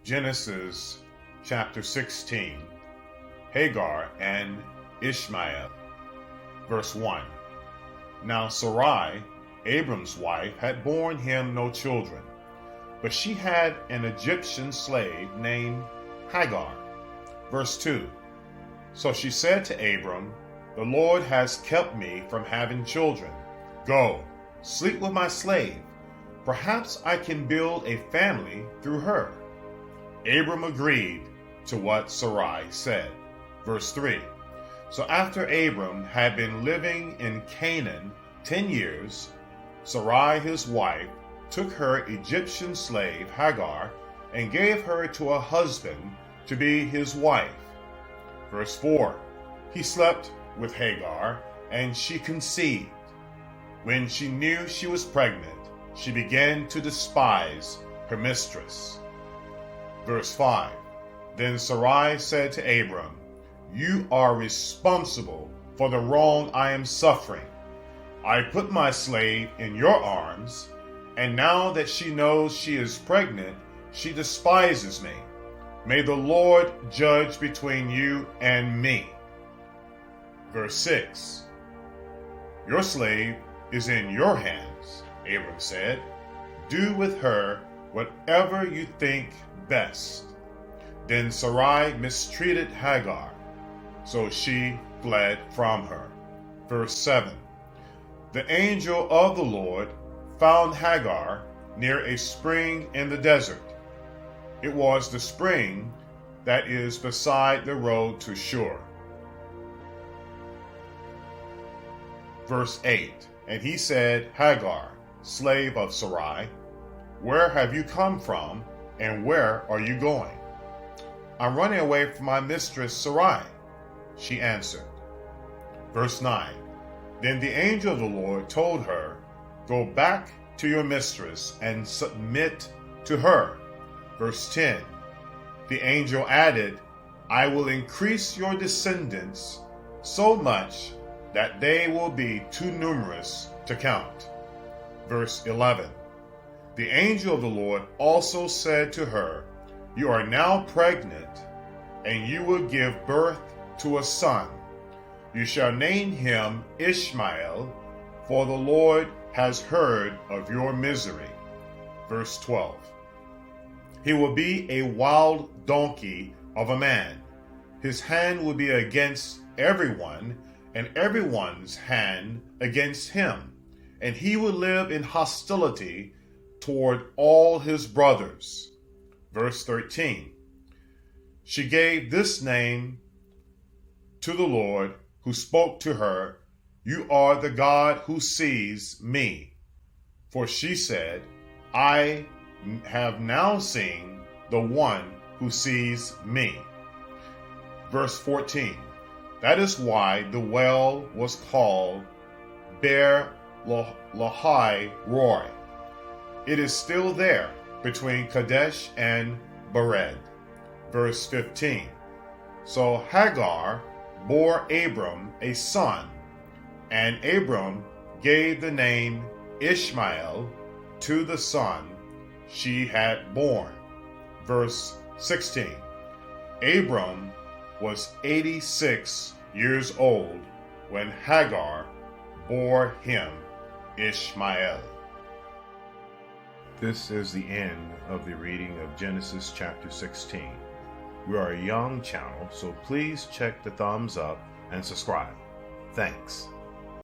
Genesis chapter 16, Hagar and Ishmael. Verse 1. Now Sarai, Abram's wife, had borne him no children, but she had an Egyptian slave named Hagar. Verse 2. So she said to Abram, "The Lord has kept me from having children. Go, sleep with my slave. Perhaps I can build a family through her." Abram agreed to what Sarai said. Verse 3. So after Abram had been living in Canaan 10 years, Sarai his wife took her Egyptian slave Hagar and gave her to a husband to be his wife. Verse 4. He slept with Hagar, and she conceived. When she knew she was pregnant, she began to despise her mistress. Verse 5. Then Sarai said to Abram, "You are responsible for the wrong I am suffering. I put my slave in your arms, and now that she knows she is pregnant, she despises me. May the Lord judge between you and me." Verse 6. Your slave is in your hands, Abram said. Do with her whatever you think best. Then Sarai mistreated Hagar, so she fled from her. Verse 7. The angel of the Lord found Hagar near a spring in the desert. It was the spring that is beside the road to Shur. Verse 8. And he said, "Hagar, slave of Sarai, where have you come from, and where are you going?" "I'm running away from my mistress Sarai," she answered. Verse 9. Then the angel of the Lord told her, "Go back to your mistress and submit to her." Verse 10. The angel added, "I will increase your descendants so much that they will be too numerous to count." Verse 11. The angel of the Lord also said to her, "You are now pregnant, and you will give birth to a son. You shall name him Ishmael, for the Lord has heard of your misery." Verse 12. He will be a wild donkey of a man. His hand will be against everyone, and everyone's hand against him, and he will live in hostility toward all his brothers. Verse 13. She gave this name to the Lord who spoke to her, "You are the God who sees me." For she said, "I have now seen the one who sees me." Verse 14. That is why the well was called Beer Lahai Roi. It is still there between Kadesh and Bered. Verse 15. So Hagar bore Abram a son, and Abram gave the name Ishmael to the son she had born. Verse 16. Abram was 86 years old when Hagar bore him Ishmael. This is the end of the reading of Genesis chapter 16. We are a young channel, so please check the thumbs up and subscribe. Thanks.